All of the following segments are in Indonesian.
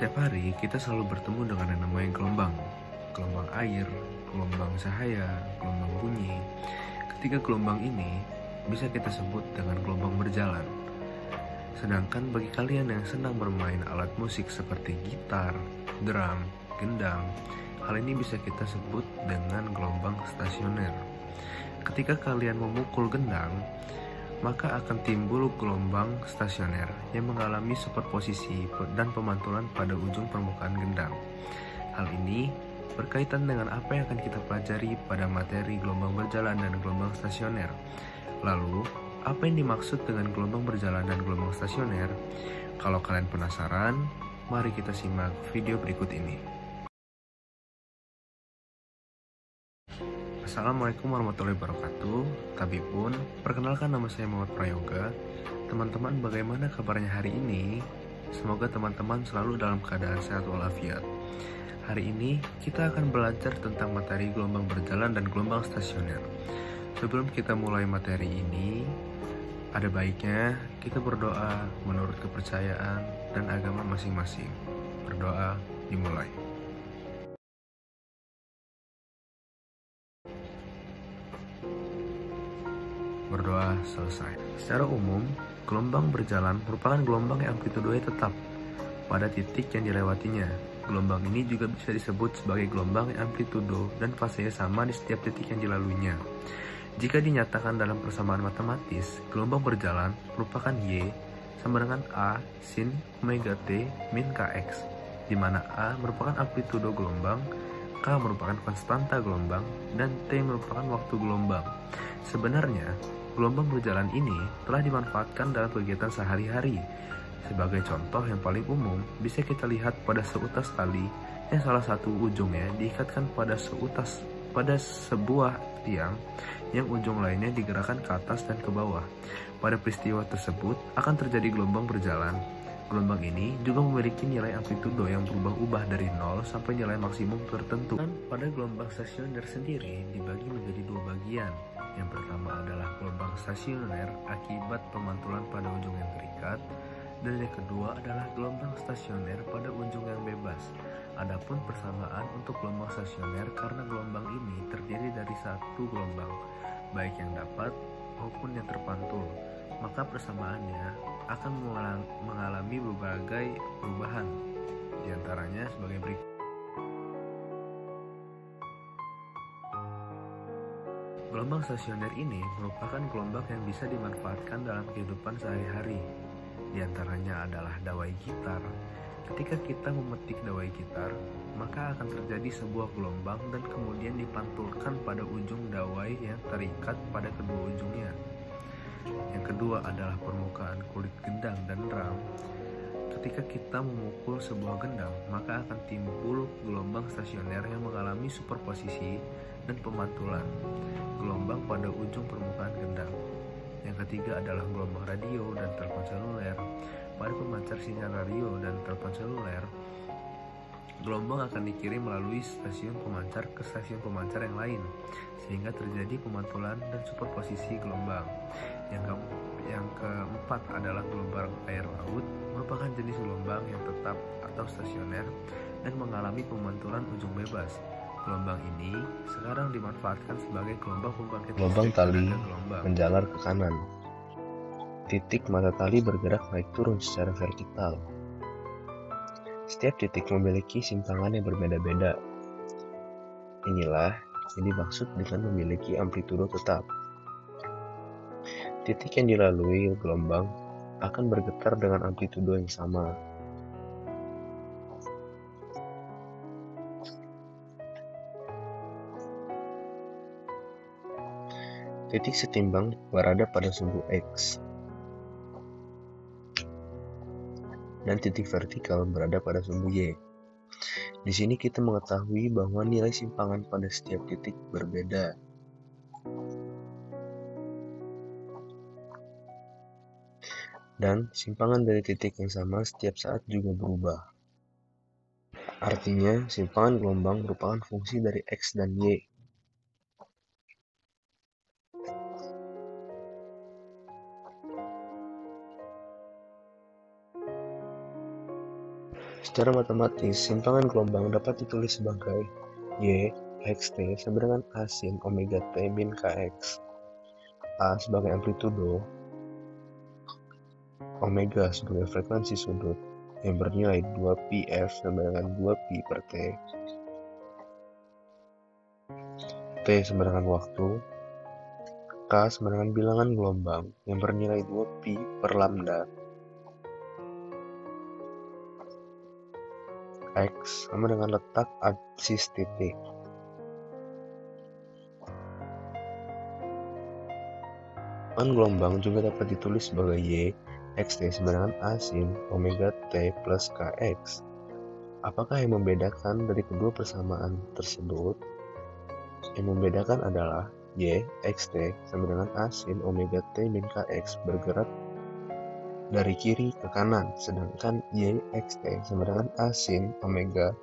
Setiap hari kita selalu bertemu dengan yang namanya gelombang. Gelombang air, gelombang cahaya, gelombang bunyi. Ketiga gelombang ini bisa kita sebut dengan gelombang berjalan. Sedangkan bagi kalian yang senang bermain alat musik seperti gitar, drum, gendang, hal ini bisa kita sebut dengan gelombang stasioner. Ketika kalian memukul gendang, maka akan timbul gelombang stasioner yang mengalami superposisi dan pemantulan pada ujung permukaan gendang. Hal ini berkaitan dengan apa yang akan kita pelajari pada materi gelombang berjalan dan gelombang stasioner. Lalu, apa yang dimaksud dengan gelombang berjalan dan gelombang stasioner? Kalau kalian penasaran, mari kita simak video berikut ini. Assalamualaikum warahmatullahi wabarakatuh. Tabipun, perkenalkan nama saya Muhammad Prayoga. Teman-teman, bagaimana kabarnya hari ini? Semoga teman-teman selalu dalam keadaan sehat walafiat. Hari ini kita akan belajar tentang materi gelombang berjalan dan gelombang stasioner. Sebelum kita mulai materi ini, ada baiknya kita berdoa menurut kepercayaan dan agama masing-masing. Berdoa dimulai. Berdoa selesai. Secara umum, gelombang berjalan merupakan gelombang yang amplitudenya tetap pada titik yang dilewatinya. Gelombang ini juga bisa disebut sebagai gelombang yang amplitudo dan fasenya sama di setiap titik yang dilaluinya. Jika dinyatakan dalam persamaan matematis, gelombang berjalan merupakan Y sama dengan A sin omega T min Kx, di mana A merupakan amplitudo gelombang, K merupakan konstanta gelombang, dan T merupakan waktu gelombang. Sebenarnya, gelombang berjalan ini telah dimanfaatkan dalam kegiatan sehari-hari. Sebagai contoh yang paling umum, bisa kita lihat pada seutas tali yang salah satu ujungnya diikatkan pada sebuah tiang yang ujung lainnya digerakkan ke atas dan ke bawah. Pada peristiwa tersebut akan terjadi gelombang berjalan. Gelombang ini juga memiliki nilai amplitudo yang berubah-ubah dari 0 sampai nilai maksimum tertentu. Dan pada gelombang stasioner sendiri dibagi menjadi dua bagian. Yang pertama adalah gelombang stasioner akibat pemantulan pada ujung yang terikat, dan yang kedua adalah gelombang stasioner pada ujung yang bebas. Adapun persamaan untuk gelombang stasioner karena gelombang ini terdiri dari satu gelombang, baik yang dapat maupun yang terpantul, maka persamaannya akan mengalami berbagai perubahan, diantaranya sebagai berikut. Gelombang stasioner ini merupakan gelombang yang bisa dimanfaatkan dalam kehidupan sehari-hari. Di antaranya adalah dawai gitar. Ketika kita memetik dawai gitar, maka akan terjadi sebuah gelombang dan kemudian dipantulkan pada ujung dawai yang terikat pada kedua ujungnya. Yang kedua adalah permukaan kulit gendang dan drum. Ketika kita memukul sebuah gendang, maka akan timbul gelombang stasioner yang mengalami superposisi dan pemantulan gelombang pada ujung permukaan gendang. Yang ketiga adalah gelombang radio dan telepon seluler. Pada pemancar sinyal radio dan telepon seluler, gelombang akan dikirim melalui stasiun pemancar ke stasiun pemancar yang lain, sehingga terjadi pemantulan dan superposisi gelombang. Yang keempat adalah gelombang air laut, merupakan jenis gelombang yang tetap atau stasioner dan mengalami pemantulan ujung bebas. Gelombang ini sekarang dimanfaatkan sebagai gelombang pembangkit Gelombang tali menjalar ke kanan. Titik mata tali bergerak naik turun secara vertikal. Setiap titik memiliki simpangan yang berbeda-beda. Inilah yang dimaksud dengan memiliki amplitudo tetap. Titik yang dilalui gelombang akan bergetar dengan amplitudo yang sama. Titik setimbang berada pada sumbu X, dan titik vertikal berada pada sumbu Y. Di sini kita mengetahui bahwa nilai simpangan pada setiap titik berbeda. Dan simpangan dari titik yang sama setiap saat juga berubah. Artinya, simpangan gelombang merupakan fungsi dari X dan Y. Secara matematis, simpangan gelombang dapat ditulis sebagai Y xt sama dengan A sin omega t min kx. A sebagai amplitudo, omega sebagai frekuensi sudut yang bernilai 2πf sama dengan 2π per t, t sama dengan waktu, K sama dengan bilangan gelombang yang bernilai 2π per lambda, X sama dengan letak absis titik. Simpangan gelombang juga dapat ditulis sebagai Y xt sama dengan A sin omega t plus kx. Apakah yang membedakan dari kedua persamaan tersebut? Yang membedakan adalah Y xt sama dengan A sin omega t min kx bergerak dari kiri ke kanan, sedangkan Y xt sama dengan A sin omega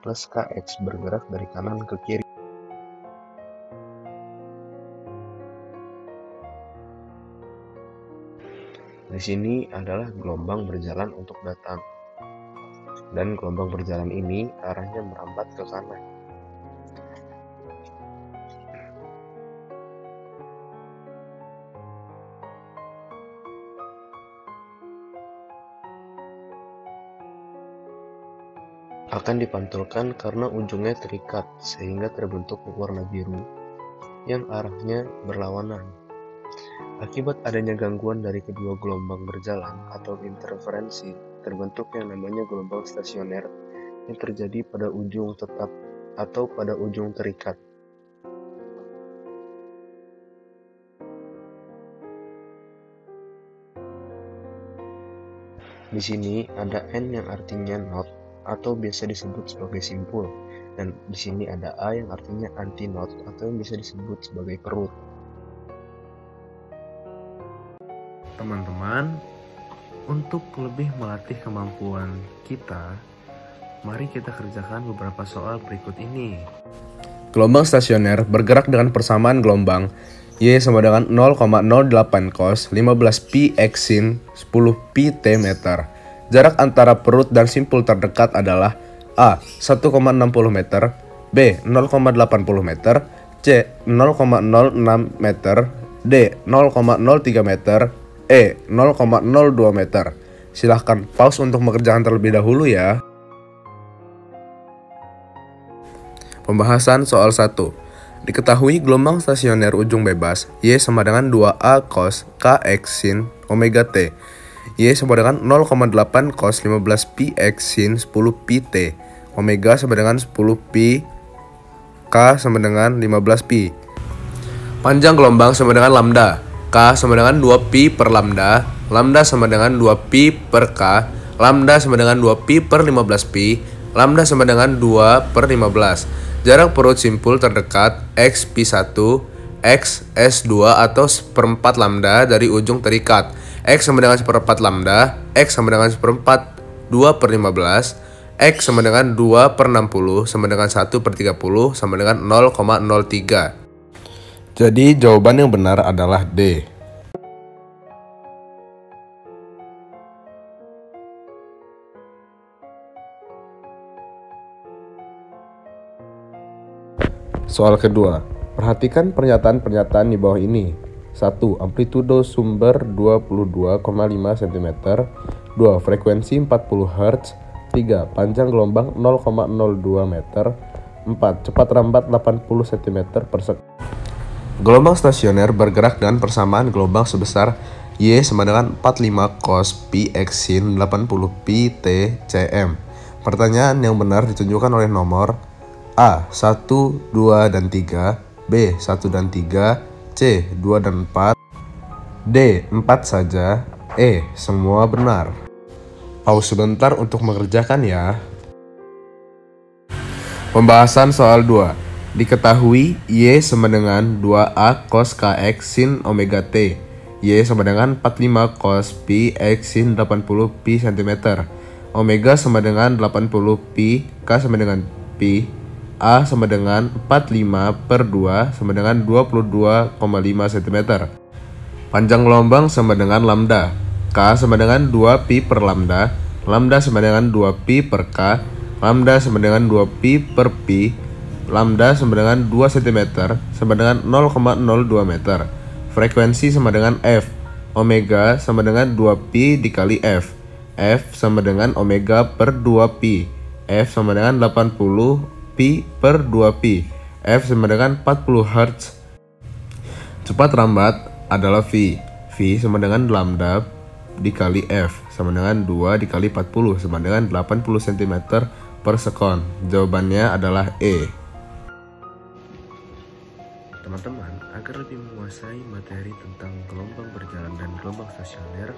plus kx bergerak dari kanan ke kiri. Di sini adalah gelombang berjalan untuk datang, dan gelombang berjalan ini arahnya merambat ke kanan. Akan dipantulkan karena ujungnya terikat sehingga terbentuk warna biru yang arahnya berlawanan. Akibat adanya gangguan dari kedua gelombang berjalan atau interferensi, terbentuk yang namanya gelombang stasioner yang terjadi pada ujung tetap atau pada ujung terikat. Di sini ada N yang artinya not atau biasa disebut sebagai simpul, dan di sini ada A yang artinya anti-not atau yang bisa disebut sebagai perut. Teman-teman, untuk lebih melatih kemampuan kita, mari kita kerjakan beberapa soal berikut ini. Gelombang stasioner bergerak dengan persamaan gelombang Y sama dengan 0,08 cos 15 pi x sin 10 pi t meter. Jarak antara perut dan simpul terdekat adalah A. 1,60 meter, B. 0,80 meter, C. 0,06 meter, D. 0,03 meter, E. 0,02 meter. Silahkan pause untuk mengerjakan terlebih dahulu ya. Pembahasan soal 1. Diketahui gelombang stasioner ujung bebas Y sama dengan 2A cos kx sin omega t. Y sama dengan 0,8 cos 15 pi x sin 10 pi t. Omega sama dengan 10 pi. K sama dengan 15 pi. Panjang gelombang sama dengan lambda. K sama dengan 2 pi per lambda. Lambda sama dengan 2 pi per K. Lambda sama dengan 2 pi per 15 pi. Lambda sama dengan 2 per 15. Jarak perut simpul terdekat X pi 1, X S2 atau seperempat lambda dari ujung terikat. X sama dengan seperempat lambda, X sama dengan seperempat 2 per 15, X sama dengan 2 per 60, sama dengan 1 per 30, sama dengan 0,03. Jadi jawaban yang benar adalah D. Soal kedua, perhatikan pernyataan-pernyataan di bawah ini. 1. Amplitudo sumber 22,5 cm. 2. Frekuensi 40 Hz. 3. Panjang gelombang 0,02 meter. 4. Cepat rambat 80 cm per sekund. Gelombang stasioner bergerak dengan persamaan gelombang sebesar Y sama dengan 45 cos pi x sin 80 pi t cm. Pertanyaan yang benar ditunjukkan oleh nomor A. 1, 2, dan 3, B. 1 dan 3, C. 2 dan 4, D. 4 saja, E. Semua benar. Pause sebentar untuk mengerjakan ya. Pembahasan soal 2. Diketahui Y sama dengan 2A cos kx sin omega t. Y sama dengan 45 cos pi x sin 80 pi cm. Omega sama dengan 80 pi, K sama dengan pi, A sama dengan 45 per 2 sama dengan 22,5 cm. Panjang gelombang sama dengan lambda. K sama dengan 2 pi per lambda. lambda sama dengan 2pi per K, lambda sama dengan 2pi per Pi, lambda sama dengan 2 cm sama dengan 0,02 meter. Frekuensi sama dengan F, omega sama dengan 2pi dikali F. F sama dengan omega per 2pi. F sama dengan 80 pi per 2pi. F sama dengan 40 Hz. Cepat lambat adalah V. V sama dengan lambda dikali F sama dengan 2 dikali 40 sama dengan 80 cm per sekon. Jawabannya adalah E. Teman-teman, agar lebih menguasai materi tentang gelombang berjalan dan gelombang stasioner,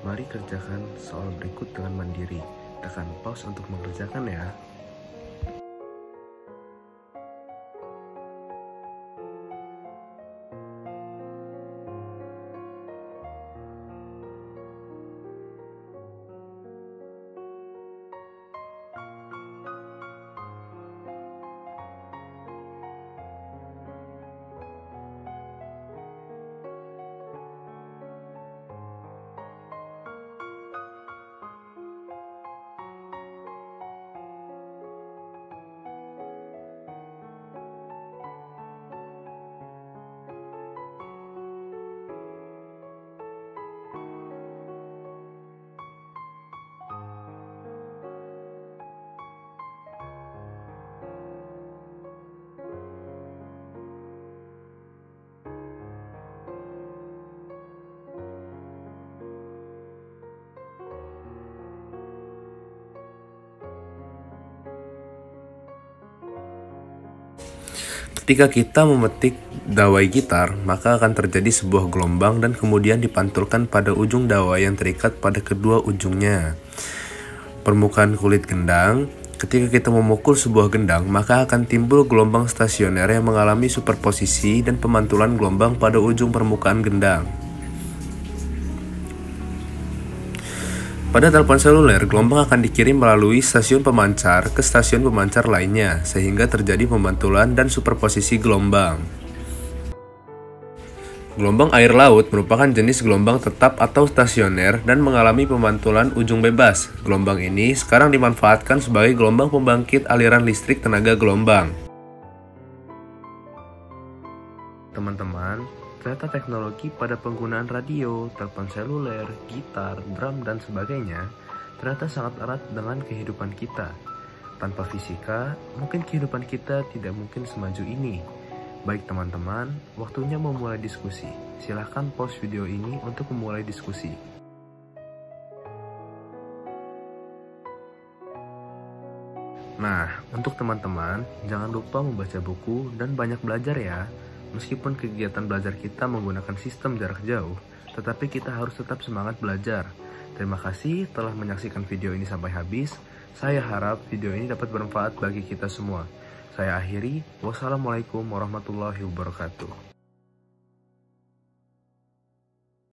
mari kerjakan soal berikut dengan mandiri. Tekan pause untuk mengerjakan ya. Ketika kita memetik dawai gitar, maka akan terjadi sebuah gelombang dan kemudian dipantulkan pada ujung dawai yang terikat pada kedua ujungnya. Permukaan kulit gendang, ketika kita memukul sebuah gendang, maka akan timbul gelombang stasioner yang mengalami superposisi dan pemantulan gelombang pada ujung permukaan gendang. Pada telepon seluler, gelombang akan dikirim melalui stasiun pemancar ke stasiun pemancar lainnya, sehingga terjadi pemantulan dan superposisi gelombang. Gelombang air laut merupakan jenis gelombang tetap atau stasioner dan mengalami pemantulan ujung bebas. Gelombang ini sekarang dimanfaatkan sebagai gelombang pembangkit aliran listrik tenaga gelombang. Teman-teman, ternyata teknologi pada penggunaan radio, telepon seluler, gitar, drum, dan sebagainya ternyata sangat erat dengan kehidupan kita. Tanpa fisika, mungkin kehidupan kita tidak mungkin semaju ini. Baik teman-teman, waktunya memulai diskusi. Silahkan pause video ini untuk memulai diskusi. Nah, untuk teman-teman, jangan lupa membaca buku dan banyak belajar ya. Meskipun kegiatan belajar kita menggunakan sistem jarak jauh, tetapi kita harus tetap semangat belajar. Terima kasih telah menyaksikan video ini sampai habis. Saya harap video ini dapat bermanfaat bagi kita semua. Saya akhiri, wassalamualaikum warahmatullahi wabarakatuh.